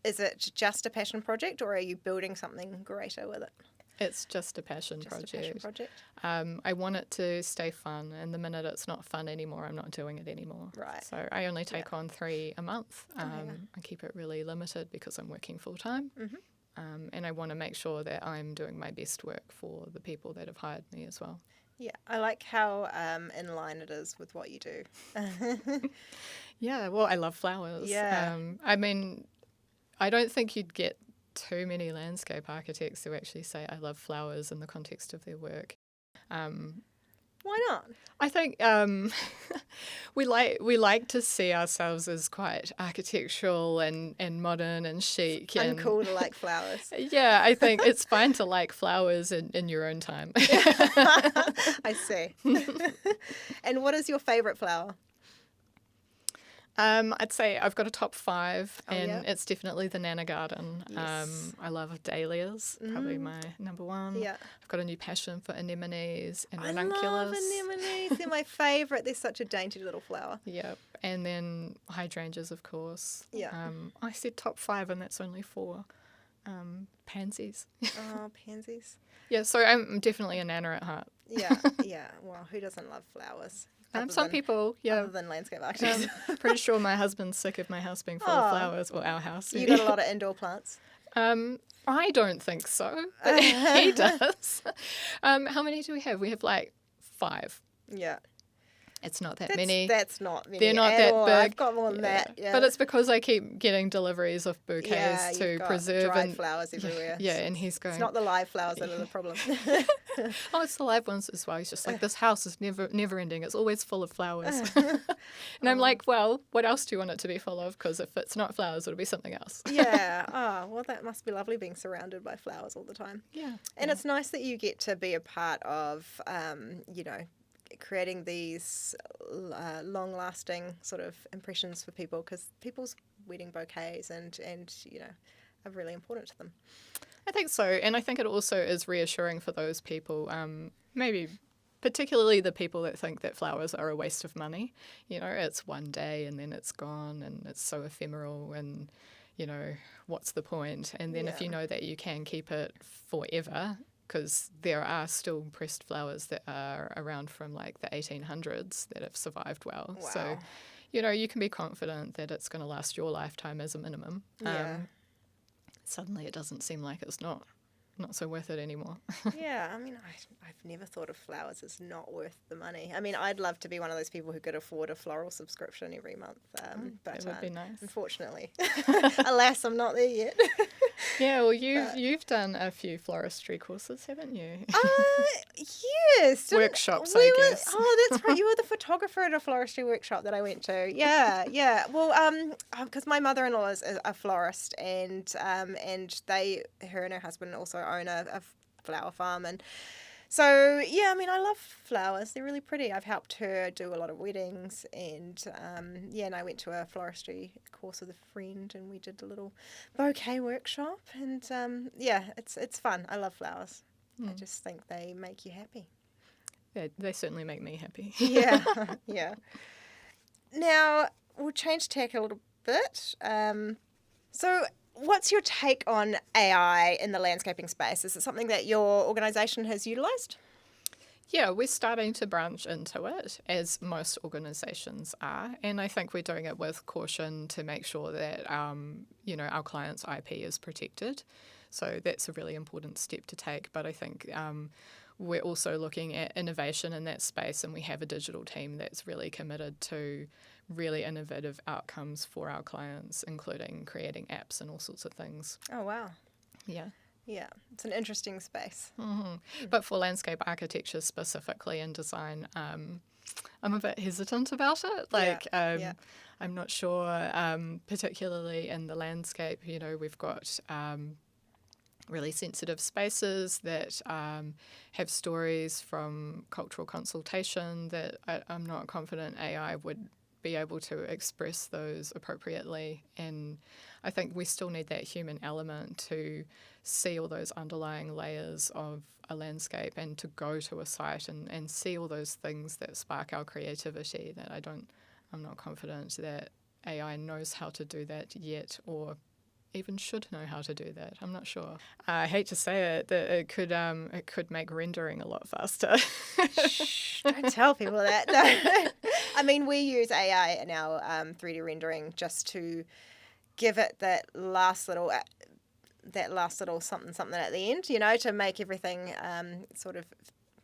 A: is it just a passion project, or are you building something greater with it?
B: It's just a passion project. I want it to stay fun, and the minute it's not fun anymore, I'm not doing it anymore.
A: Right.
B: So I only take on 3 a month. I keep it really limited because I'm working full time. And I want to make sure that I'm doing my best work for the people that have hired me as well.
A: Yeah, I like how in line it is with what you do.
B: Yeah, well, I love flowers.
A: Yeah.
B: I mean, I don't think you'd get too many landscape architects who actually say I love flowers in the context of their work.
A: Why not?
B: I think we like to see ourselves as quite architectural and modern and chic.
A: Uncool to like flowers.
B: Yeah, I think it's fine to like flowers in your own time.
A: I see. And what is your favourite flower?
B: I'd say I've got a top 5, and
A: yeah?
B: it's definitely the Nana Garden.
A: Yes.
B: I love dahlias, probably my number 1.
A: Yeah.
B: I've got a new passion for anemones and
A: I
B: ranunculus.
A: love anemones. They're my favourite. They're such a dainty little flower.
B: Yep. And then hydrangeas, of course.
A: Yeah.
B: I said top 5, and that's only 4. Pansies.
A: Oh, pansies.
B: Yeah, so I'm definitely a Nana at heart.
A: Yeah, yeah. Well, who doesn't love flowers?
B: Some people, yeah.
A: Other than landscape architects.
B: Pretty sure my husband's sick of my house being full of flowers, or our house.
A: You got a lot of indoor plants?
B: I don't think so, but he does. How many do we have? We have like 5.
A: Yeah.
B: It's not that many.
A: That's not many.
B: They're not
A: at
B: that
A: all.
B: big.
A: I've got more than that. Yeah.
B: But it's because I keep getting deliveries of bouquets to
A: you've got
B: preserve
A: dried flowers everywhere.
B: Yeah, and he's going.
A: It's not the live flowers that are the problem.
B: Oh, it's the live ones as well. He's just like, this house is never ending. It's always full of flowers. And I'm like, well, what else do you want it to be full of? Because if it's not flowers, it'll be something else.
A: Yeah. Oh, well, that must be lovely being surrounded by flowers all the time.
B: Yeah.
A: And it's nice that you get to be a part of, creating these long-lasting sort of impressions for people, because people's wedding bouquets and are really important to them.
B: I think so. And I think it also is reassuring for those people, maybe particularly the people that think that flowers are a waste of money. It's one day and then it's gone and it's so ephemeral and, what's the point? And then if you know that you can keep it forever, because there are still pressed flowers that are around from like the 1800s that have survived well.
A: Wow.
B: So, you can be confident that it's going to last your lifetime as a minimum.
A: Yeah.
B: Suddenly it doesn't seem like it's not so worth it anymore.
A: Yeah, I mean, I've never thought of flowers as not worth the money. I mean, I'd love to be one of those people who could afford a floral subscription every month. But
B: that would be nice.
A: Unfortunately. Alas, I'm not there yet.
B: Yeah, well, you've done a few floristry courses, haven't you?
A: Yes.
B: Workshops, I guess.
A: Oh, that's right. You were the photographer at a floristry workshop that I went to. Yeah, yeah. Well, because my mother-in-law is a florist, and her and her husband also own a flower farm, and so yeah, I mean, I love flowers. They're really pretty. I've helped her do a lot of weddings, and and I went to a floristry course with a friend, and we did a little bouquet workshop, and it's fun. I love flowers. I just think they make you happy.
B: Yeah, they certainly make me happy.
A: Yeah, yeah. Now we'll change tack a little bit. So what's your take on AI in the landscaping space? Is it something that your organisation has utilised?
B: Yeah, we're starting to branch into it, as most organisations are, and I think we're doing it with caution to make sure that our clients' IP is protected. So that's a really important step to take. But I think we're also looking at innovation in that space, and we have a digital team that's really committed to really innovative outcomes for our clients, including creating apps and all sorts of things.
A: Oh, wow.
B: Yeah.
A: Yeah, it's an interesting space.
B: Mm-hmm. But for landscape architecture specifically and design, I'm a bit hesitant about it. I'm not sure, particularly in the landscape, we've got really sensitive spaces that have stories from cultural consultation that I'm not confident AI would be able to express those appropriately. And I think we still need that human element to see all those underlying layers of a landscape and to go to a site and see all those things that spark our creativity that I'm not confident that AI knows how to do that yet, or even should know how to do that. I'm not sure. I hate to say it, that it could make rendering a lot faster.
A: Shh, don't tell people that. No. I mean, we use AI in our 3D rendering just to give it that last little something at the end, to make everything sort of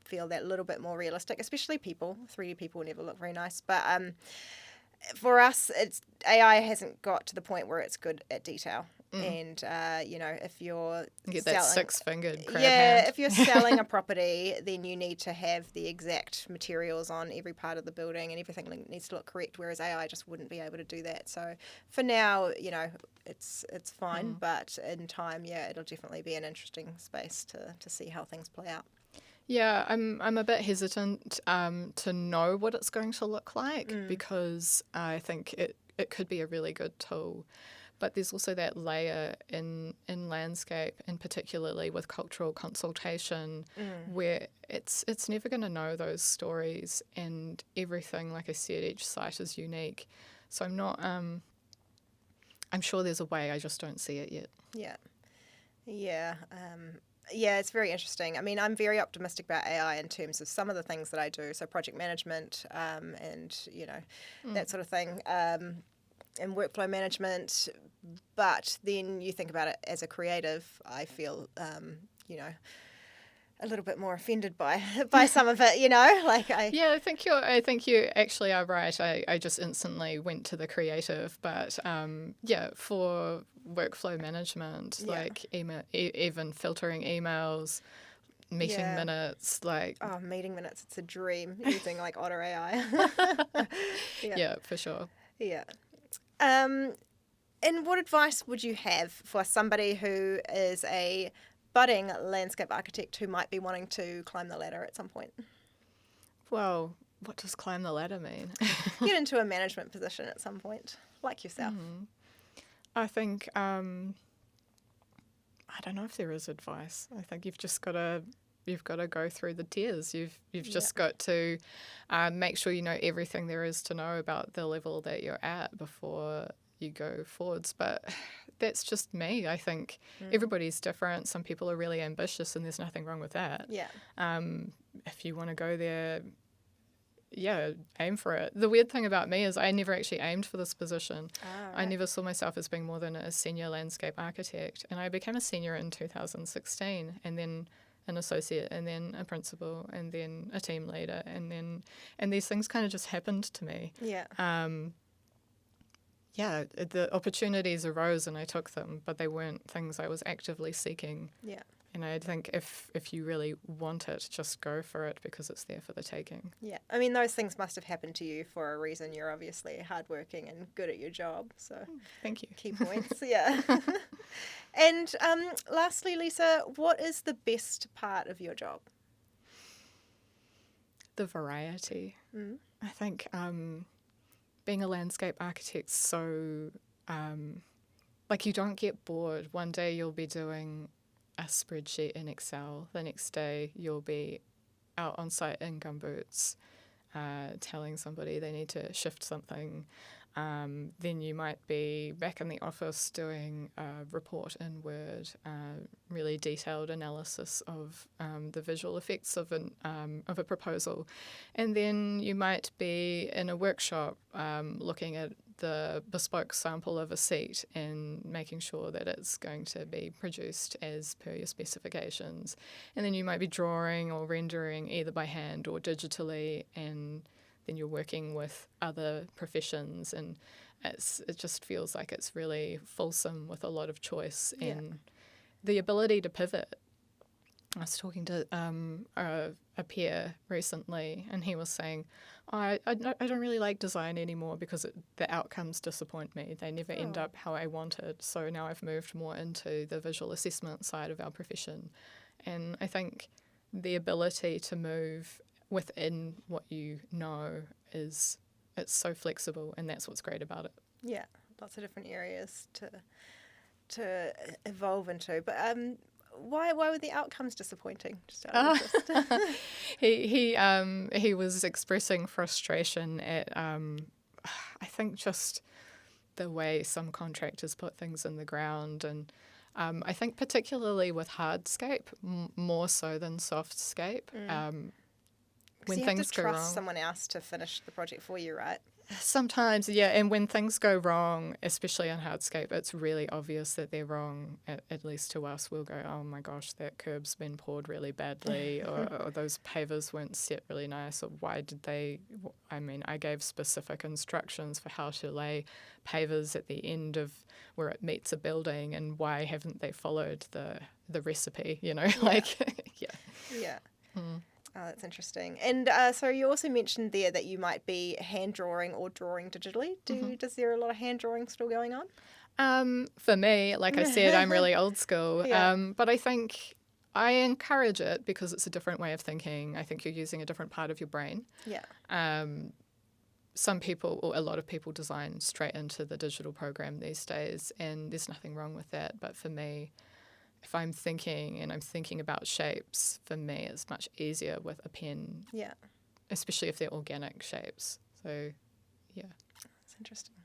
A: feel that little bit more realistic, especially people. 3D people never look very nice. But for us, AI hasn't got to the point where it's good at detail. And, if you're
B: get
A: selling,
B: that six-fingered crab hand.
A: if you're selling a property, then you need to have the exact materials on every part of the building and everything needs to look correct, whereas AI just wouldn't be able to do that. So for now, it's fine, but in time, it'll definitely be an interesting space to see how things play out.
B: Yeah, I'm a bit hesitant to know what it's going to look like because I think it could be a really good tool. But there's also that layer in landscape, and particularly with cultural consultation, where it's never going to know those stories, and everything, like I said, each site is unique. So I'm not. I'm sure there's a way. I just don't see it yet.
A: Yeah. It's very interesting. I mean, I'm very optimistic about AI in terms of some of the things that I do. So project management, and that sort of thing. And workflow management, but then you think about it as a creative, I feel, a little bit more offended by some of it,
B: Yeah, I think you actually are right. I just instantly went to the creative, but for workflow management, like email, even filtering emails, meeting minutes,
A: meeting minutes, it's a dream using like Otter AI.
B: Yeah, for sure.
A: Yeah. And what advice would you have for somebody who is a budding landscape architect who might be wanting to climb the ladder at some point?
B: Well, what does climb the ladder mean?
A: Get into a management position at some point, like yourself.
B: I think, I don't know if there is advice. I think you've got to go through the tiers. You've just got to make sure you know everything there is to know about the level that you're at before you go forwards. But that's just me. I think everybody's different. Some people are really ambitious, and there's nothing wrong with that.
A: Yeah.
B: If you want to go there, aim for it. The weird thing about me is I never actually aimed for this position.
A: Right.
B: I never saw myself as being more than a senior landscape architect, and I became a senior in 2016, and then an associate, and then a principal, and then a team leader, and these things kind of just happened to me. The opportunities arose and I took them, but they weren't things I was actively seeking. And I think if you really want it, just go for it, because it's there for the taking.
A: Yeah. I mean, those things must have happened to you for a reason. You're obviously hardworking and good at your job. So
B: thank you.
A: Key points. Yeah. And lastly, Lisa, what is the best part of your job?
B: The variety. I think being a landscape architect, so you don't get bored. One day you'll be doing a spreadsheet in Excel. The next day you'll be out on site in gumboots telling somebody they need to shift something. Then you might be back in the office doing a report in Word, really detailed analysis of the visual effects of a proposal. And then you might be in a workshop looking at the bespoke sample of a seat and making sure that it's going to be produced as per your specifications. And then you might be drawing or rendering either by hand or digitally, and then you're working with other professions, and it just feels like it's really fulsome with a lot of choice and the ability to pivot. I was talking to a peer recently, and he was saying, I don't really like design anymore because the outcomes disappoint me. They never end up how I wanted. So now I've moved more into the visual assessment side of our profession. And I think the ability to move within what you know it's so flexible, and that's what's great about it. Yeah,
A: lots of different areas to evolve into. But why were the outcomes disappointing? Just out of interest.
B: He was expressing frustration at I think just the way some contractors put things in the ground. And I think particularly with hardscape, more so than softscape, when
A: you
B: things
A: have to
B: go
A: trust
B: wrong.
A: someone else to finish the project for you, right?
B: Sometimes, yeah, and when things go wrong, especially on hardscape, it's really obvious that they're wrong. At least to us, we'll go, oh my gosh, that curb's been poured really badly, or those pavers weren't set really nice, or why did they? I mean, I gave specific instructions for how to lay pavers at the end of where it meets a building, and why haven't they followed the recipe? You know, yeah.
A: Yeah. Oh, that's interesting. And so you also mentioned there that you might be hand drawing or drawing digitally. Does there a lot of hand drawing still going on?
B: For me, like I said, I'm really old school.
A: Yeah.
B: But I think I encourage it because it's a different way of thinking. I think you're using a different part of your brain.
A: Yeah.
B: Some people, or a lot of people, design straight into the digital program these days, and there's nothing wrong with that. But for me, if I'm thinking and I'm thinking about shapes, for me it's much easier with a pen.
A: Yeah.
B: Especially if they're organic shapes. So, yeah.
A: That's interesting.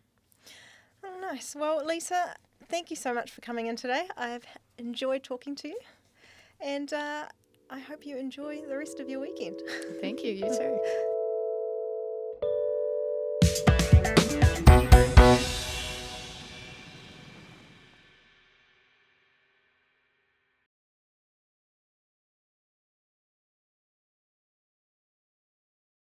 A: Oh, nice. Well, Lisa, thank you so much for coming in today. I've enjoyed talking to you, and I hope you enjoy the rest of your weekend.
B: Thank you. You too.